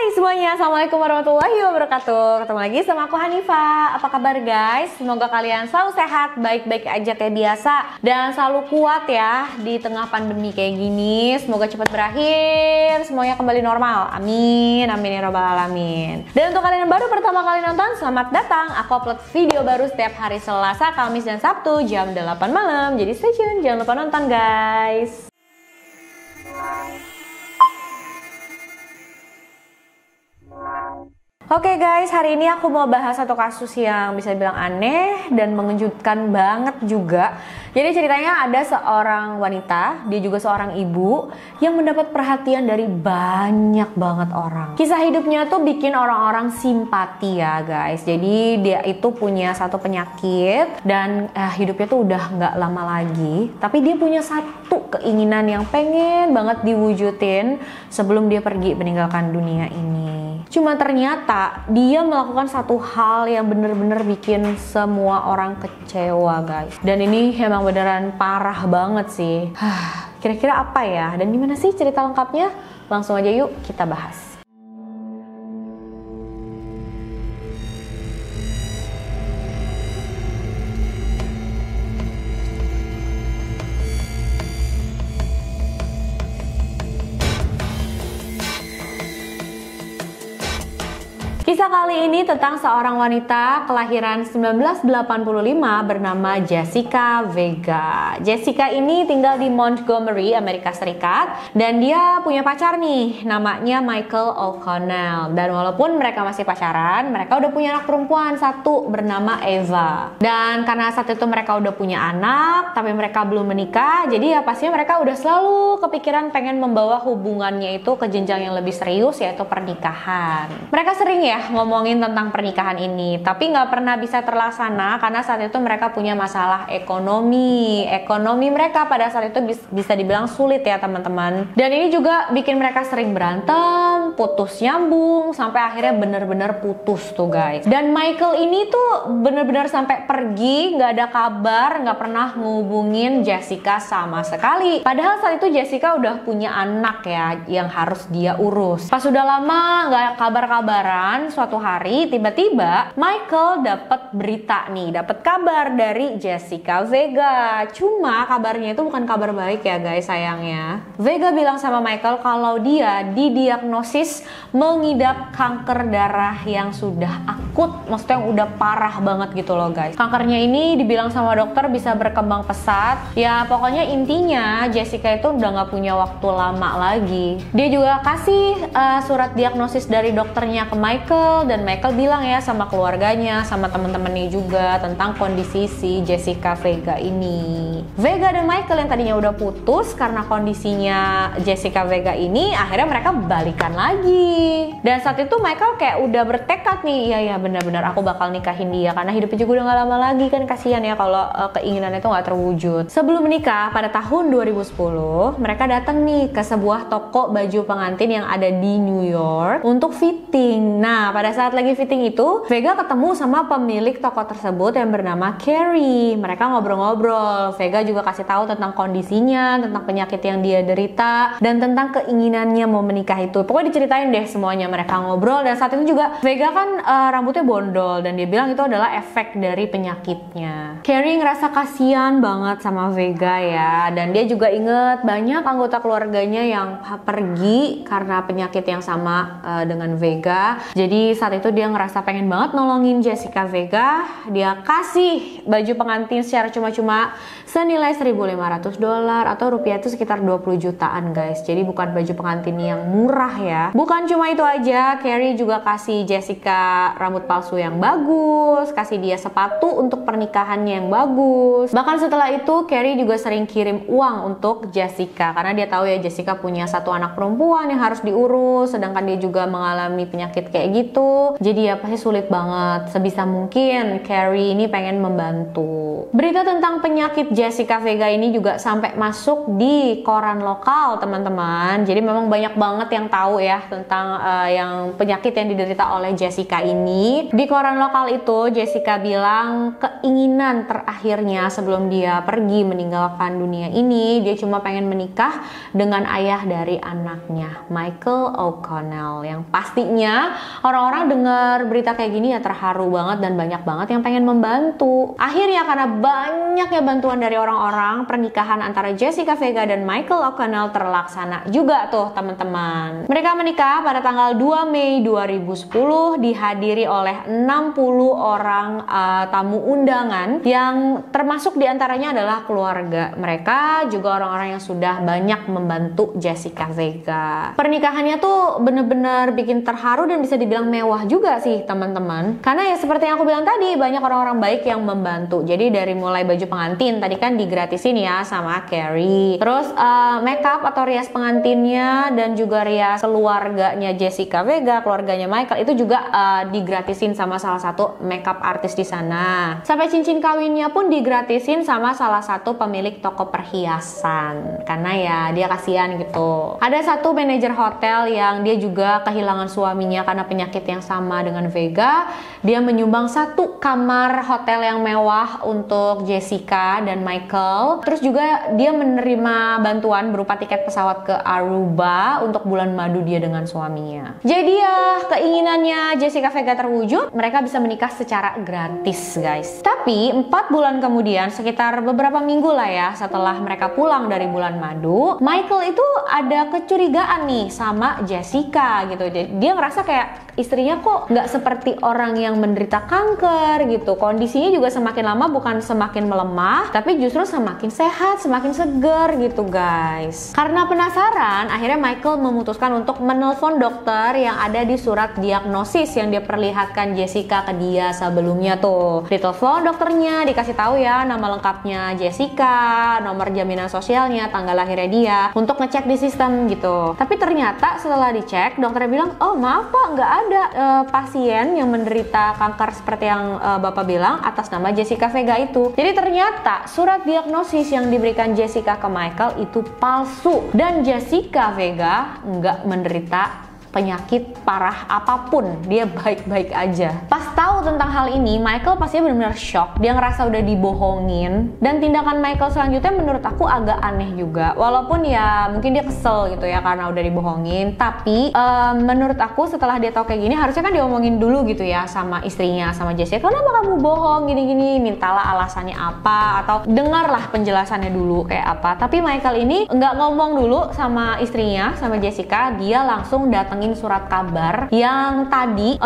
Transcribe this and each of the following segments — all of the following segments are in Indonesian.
Hai semuanya, Assalamualaikum warahmatullahi wabarakatuh. Ketemu lagi sama aku Hanifah. Apa kabar guys? Semoga kalian selalu sehat, baik-baik aja kayak biasa, dan selalu kuat ya di tengah pandemi kayak gini. Semoga cepat berakhir, semuanya kembali normal. Amin, amin ya robbal alamin. Dan untuk kalian yang baru pertama kali nonton, selamat datang. Aku upload video baru setiap hari Selasa, Kamis, dan Sabtu jam 8 malam. Jadi stay tune, jangan lupa nonton guys. Oke guys, hari ini aku mau bahas satu kasus yang bisa dibilang aneh dan mengejutkan banget juga. Jadi ceritanya ada seorang wanita, dia juga seorang ibu yang mendapat perhatian dari banyak banget orang. Kisah hidupnya tuh bikin orang-orang simpati ya guys. Jadi dia itu punya satu penyakit dan hidupnya tuh udah nggak lama lagi. Tapi dia punya satu keinginan yang pengen banget diwujudin sebelum dia pergi meninggalkan dunia ini. Cuma ternyata dia melakukan satu hal yang bener-bener bikin semua orang kecewa guys. Dan ini emang beneran parah banget sih. Kira-kira apa ya? Dan gimana sih cerita lengkapnya? Langsung aja yuk kita bahas. Kisah kali ini tentang seorang wanita kelahiran 1985 bernama Jessica Vega. Jessica ini tinggal di Montgomery, Amerika Serikat, dan dia punya pacar nih, namanya Michael O'Connell. Dan walaupun mereka masih pacaran, mereka udah punya anak perempuan satu bernama Eva. Dan karena saat itu mereka udah punya anak, tapi mereka belum menikah, jadi ya pastinya mereka udah selalu kepikiran pengen membawa hubungannya itu ke jenjang yang lebih serius, yaitu pernikahan. Mereka sering ya ngomongin tentang pernikahan ini, tapi nggak pernah bisa terlaksana karena saat itu mereka punya masalah ekonomi. Ekonomi mereka pada saat itu bisa dibilang sulit ya teman-teman. Dan ini juga bikin mereka sering berantem, putus nyambung, sampai akhirnya bener-bener putus tuh guys. Dan Michael ini tuh bener-bener sampai pergi, nggak ada kabar, nggak pernah ngehubungin Jessica sama sekali. Padahal saat itu Jessica udah punya anak ya yang harus dia urus. Pas sudah lama nggak kabar-kabaran, suatu hari tiba-tiba Michael dapat berita nih, dapat kabar dari Jessica Vega. Cuma kabarnya itu bukan kabar baik ya guys, sayangnya. Vega bilang sama Michael kalau dia didiagnosis mengidap kanker darah yang sudah akut, maksudnya yang udah parah banget gitu loh guys. Kankernya ini dibilang sama dokter bisa berkembang pesat. Ya pokoknya intinya Jessica itu udah nggak punya waktu lama lagi. Dia juga kasih surat diagnosis dari dokternya ke Michael, dan Michael bilang ya sama keluarganya, sama teman-temannya juga tentang kondisi si Jessica Vega ini. Vega dan Michael yang tadinya udah putus karena kondisinya Jessica Vega ini, akhirnya mereka balikan lagi. Dan saat itu Michael kayak udah bertekad nih, iya benar-benar aku bakal nikahin dia karena hidupnya juga udah gak lama lagi kan, kasihan ya kalau keinginan itu gak terwujud. Sebelum menikah pada tahun 2010, mereka datang nih ke sebuah toko baju pengantin yang ada di New York untuk fitting. Nah, pada saat lagi fitting itu, Vega ketemu sama pemilik toko tersebut yang bernama Carrie. Mereka ngobrol-ngobrol. Vega juga kasih tahu tentang kondisinya, tentang penyakit yang dia derita, dan tentang keinginannya mau menikah itu. Pokoknya diceritain deh semuanya, mereka ngobrol. Dan saat itu juga Vega kan rambutnya bondol, dan dia bilang itu adalah efek dari penyakitnya. Carrie ngerasa kasihan banget sama Vega ya, dan dia juga inget banyak anggota keluarganya yang pergi karena penyakit yang sama dengan Vega. Jadi saat itu dia ngerasa pengen banget nolongin Jessica Vega. Dia kasih baju pengantin secara cuma-cuma senilai $1.500 atau rupiah itu sekitar 20 jutaan guys. Jadi bukan baju pengantin yang murah ya. Bukan cuma itu aja, Carrie juga kasih Jessica rambut palsu yang bagus, kasih dia sepatu untuk pernikahannya yang bagus. Bahkan setelah itu Carrie juga sering kirim uang untuk Jessica karena dia tahu ya Jessica punya satu anak perempuan yang harus diurus, sedangkan dia juga mengalami penyakit kayak gitu. Jadi ya pasti sulit banget. Sebisa mungkin Carrie ini pengen membantu. Berita tentang penyakit Jessica Vega ini juga sampai masuk di koran lokal, teman-teman. Jadi memang banyak banget yang tahu ya tentang yang penyakit yang diderita oleh Jessica ini. Di koran lokal itu Jessica bilang keinginan terakhirnya sebelum dia pergi meninggalkan dunia ini, dia cuma pengen menikah dengan ayah dari anaknya, Michael O'Connell, yang pastinya orang-orang dengar berita kayak gini ya terharu banget dan banyak banget yang pengen membantu. Akhirnya karena banyaknya bantuan dari orang-orang, pernikahan antara Jessica Vega dan Michael O'Connell terlaksana juga tuh, teman-teman. Mereka menikah pada tanggal 2 Mei 2010, dihadiri oleh 60 orang tamu undangan, yang termasuk diantaranya adalah keluarga mereka, juga orang-orang yang sudah banyak membantu Jessica Vega. Pernikahannya tuh bener-bener bikin terharu dan bisa dibilang mewah juga sih, teman-teman. Karena ya seperti yang aku bilang tadi, banyak orang-orang baik yang membantu. Jadi dari mulai baju pengantin tadi kan digratisin ya sama Carrie. Terus makeup atau rias pengantinnya dan juga rias keluarganya Jessica Vega, keluarganya Michael itu juga digratisin sama salah satu makeup artis di sana. Sampai cincin kawinnya pun digratisin sama salah satu pemilik toko perhiasan. Karena ya dia kasihan gitu. Ada satu manajer hotel yang dia juga kehilangan suaminya karena penyakit yang sama dengan Vega. Dia menyumbang satu kamar hotel yang mewah untuk Jessica dan Michael. Terus juga dia menerima bantuan berupa tiket pesawat ke Aruba untuk bulan madu dia dengan suaminya. Jadi ya keinginannya Jessica Vega terwujud, mereka bisa menikah secara gratis, guys. Tapi 4 bulan kemudian, sekitar beberapa minggu lah ya setelah mereka pulang dari bulan madu, Michael itu ada kecurigaan nih sama Jessica gitu. Jadi dia ngerasa kayak istrinya kok nggak seperti orang yang menderita kanker gitu. Kondisinya juga semakin lama bukan semakin melemah, tapi justru semakin sehat, semakin seger gitu, guys. Karena penasaran, akhirnya Michael memutuskan untuk menelpon dokter yang ada di surat diagnosis yang dia perlihatkan Jessica ke dia sebelumnya tuh. Ditelepon dokternya, dikasih tahu ya nama lengkapnya Jessica, nomor jaminan sosialnya, tanggal lahirnya dia, untuk ngecek di sistem gitu. Tapi ternyata setelah dicek, dokternya bilang, oh maaf pak, nggak ada pasien yang menderita kanker seperti yang bapak bilang atas nama Jessica Vega itu. Jadi ternyata surat diagnosis yang diberikan Jessica ke Michael itu palsu, dan Jessica Vega nggak menderita penyakit parah apapun, dia baik-baik aja. Pas tahu tentang hal ini, Michael pastinya benar-benar shock. Dia ngerasa udah dibohongin, dan tindakan Michael selanjutnya menurut aku agak aneh juga. Walaupun ya mungkin dia kesel gitu ya karena udah dibohongin, tapi menurut aku setelah dia tahu kayak gini, harusnya kan diomongin dulu gitu ya sama istrinya, sama Jessica. Kenapa kamu bohong gini-gini? Mintalah alasannya apa, atau dengarlah penjelasannya dulu kayak apa. Tapi Michael ini nggak ngomong dulu sama istrinya, sama Jessica. Dia langsung datengin surat kabar yang tadi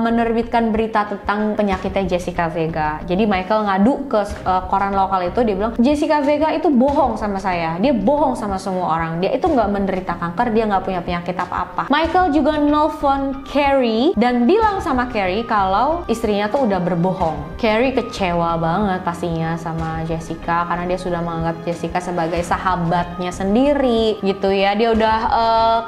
menerbitkan berita tentang penyakitnya Jessica Vega. Jadi Michael ngadu ke koran lokal itu, dia bilang Jessica Vega itu bohong sama saya, dia bohong sama semua orang, dia itu nggak menderita kanker, dia nggak punya penyakit apa-apa. Michael juga nelfon Carrie dan bilang sama Carrie kalau istrinya tuh udah berbohong. Carrie kecewa banget pastinya sama Jessica karena dia sudah menganggap Jessica sebagai sahabatnya sendiri gitu ya. Dia udah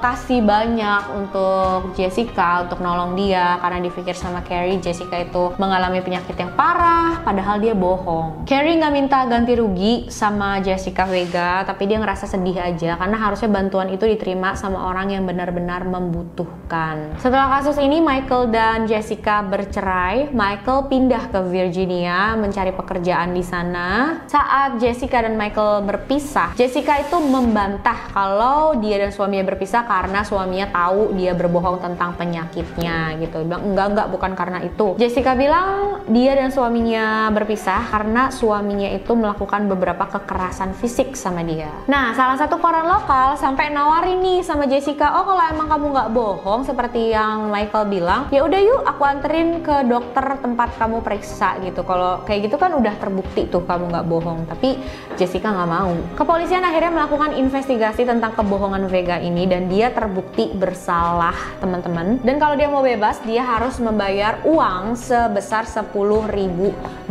kasih banyak untuk Jessica, untuk nolong dia, karena dipikir sama Carrie Jessica itu mengalami penyakit yang parah, padahal dia bohong. Carrie nggak minta ganti rugi sama Jessica Vega, tapi dia ngerasa sedih aja karena harusnya bantuan itu diterima sama orang yang benar-benar membutuhkan. Setelah kasus ini, Michael dan Jessica bercerai. Michael pindah ke Virginia mencari pekerjaan di sana. Saat Jessica dan Michael berpisah, Jessica itu membantah kalau dia dan suaminya berpisah karena suaminya tahu dia berbohong tentang penyakitnya gitu. Dia bilang enggak, bukan karena itu. Jessica bilang dia dan suaminya berpisah karena suaminya itu melakukan beberapa kekerasan fisik sama dia. Nah, salah satu koran lokal sampai nawarin nih sama Jessica, oh kalau emang kamu nggak bohong seperti yang Michael bilang, ya udah yuk aku anterin ke dokter tempat kamu periksa gitu. Kalau kayak gitu kan udah terbukti tuh kamu nggak bohong. Tapi Jessica nggak mau. Kepolisian akhirnya melakukan investigasi tentang kebohongan Vega ini dan dia terbukti bersalah salah, teman-teman. Dan kalau dia mau bebas, dia harus membayar uang sebesar $10.000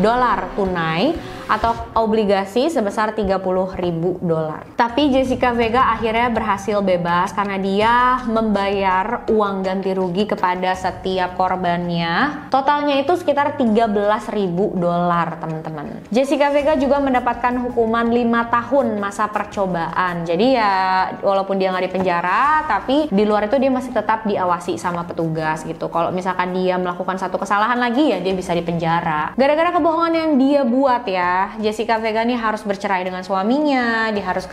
tunai atau obligasi sebesar $30.000. Tapi Jessica Vega akhirnya berhasil bebas karena dia membayar uang ganti rugi kepada setiap korbannya. Totalnya itu sekitar $13.000, teman-teman. Jessica Vega juga mendapatkan hukuman 5 tahun masa percobaan. Jadi ya walaupun dia nggak dipenjara, tapi di luar itu dia masih tetap diawasi sama petugas gitu. Kalau misalkan dia melakukan satu kesalahan lagi ya dia bisa dipenjara. Gara-gara kebohongan yang dia buat ya, Jessica Vega nih harus bercerai dengan suaminya, dia harus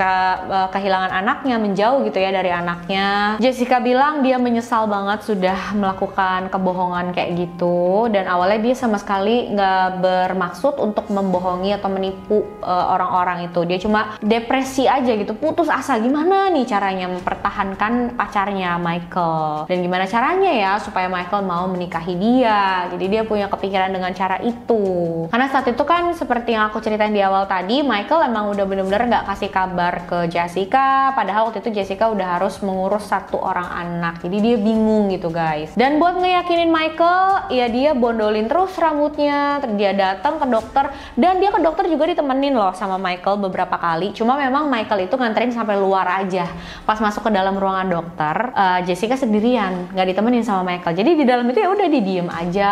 kehilangan anaknya, menjauh gitu ya dari anaknya. Jessica bilang dia menyesal banget sudah melakukan kebohongan kayak gitu, dan awalnya dia sama sekali nggak bermaksud untuk membohongi atau menipu orang-orang itu. Dia cuma depresi aja gitu, putus asa gimana nih caranya mempertahankan pacarnya Michael, dan gimana caranya ya supaya Michael mau menikahi dia. Jadi dia punya kepikiran dengan cara itu. Karena saat itu kan seperti yang aku ceritain di awal tadi, Michael emang udah bener-bener nggak kasih kabar ke Jessica, padahal waktu itu Jessica udah harus mengurus 1 orang anak. Jadi dia bingung gitu guys. Dan buat ngeyakinin Michael, ya dia bondolin terus rambutnya, dia datang ke dokter, dan dia ke dokter juga ditemenin loh sama Michael beberapa kali. Cuma memang Michael itu nganterin sampai luar aja. Pas masuk ke dalam ruangan dokter, Jessica sendirian, nggak ditemenin sama Michael. Jadi di dalam itu ya udah didiem aja,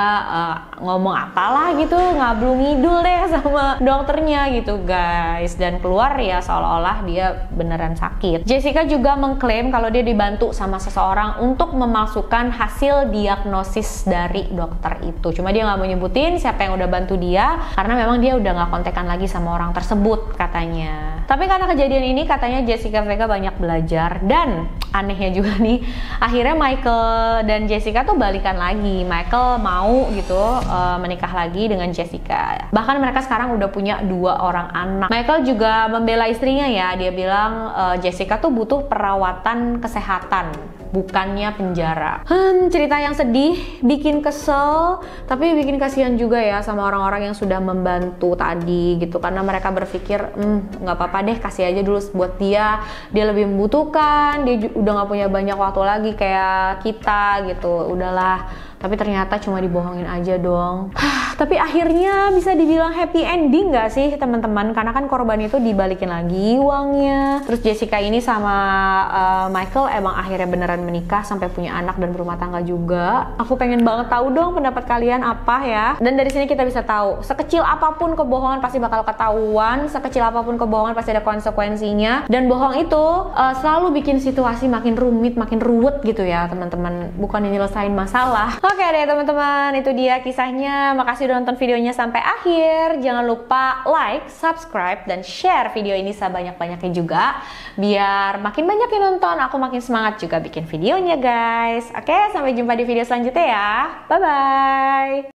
ngomong apalah gitu, ngablung ngidul deh sama dokternya gitu guys. Dan keluar ya seolah-olah dia beneran sakit. Jessica juga mengklaim kalau dia dibantu sama seseorang untuk memalsukan hasil diagnosis dari dokter itu. Cuma dia nggak mau nyebutin siapa yang udah bantu dia karena memang dia udah nggak kontekan lagi sama orang tersebut katanya. Tapi karena kejadian ini katanya Jessica Vega banyak belajar, dan anehnya juga nih, akhirnya Michael dan Jessica tuh balikan lagi. Michael mau gitu menikah lagi dengan Jessica. Bahkan mereka sekarang udah punya 2 orang anak. Michael juga membela istrinya ya. Dia bilang Jessica tuh butuh perawatan kesehatan, bukannya penjara. Cerita yang sedih, bikin kesel, tapi bikin kasihan juga ya sama orang-orang yang sudah membantu tadi gitu. Karena mereka berpikir, nggak apa-apa deh, kasih aja dulu buat dia. Dia lebih membutuhkan, dia udah nggak punya banyak waktu lagi kayak kita gitu. Udahlah. Tapi ternyata cuma dibohongin aja dong. Tapi akhirnya bisa dibilang happy ending gak sih teman-teman? Karena kan korban itu dibalikin lagi uangnya. Terus Jessica ini sama Michael emang akhirnya beneran menikah sampai punya anak dan berumah tangga juga. Aku pengen banget tahu dong pendapat kalian apa ya. Dan dari sini kita bisa tahu, sekecil apapun kebohongan pasti bakal ketahuan, sekecil apapun kebohongan pasti ada konsekuensinya. Dan bohong itu selalu bikin situasi makin rumit, makin ruwet gitu ya teman-teman. Bukan nyelesain masalah. Oke deh teman-teman, itu dia kisahnya. Makasih udah nonton videonya sampai akhir. Jangan lupa like, subscribe, dan share video ini sebanyak-banyaknya juga. Biar makin banyak yang nonton, aku makin semangat juga bikin videonya guys. Oke, sampai jumpa di video selanjutnya ya. Bye-bye.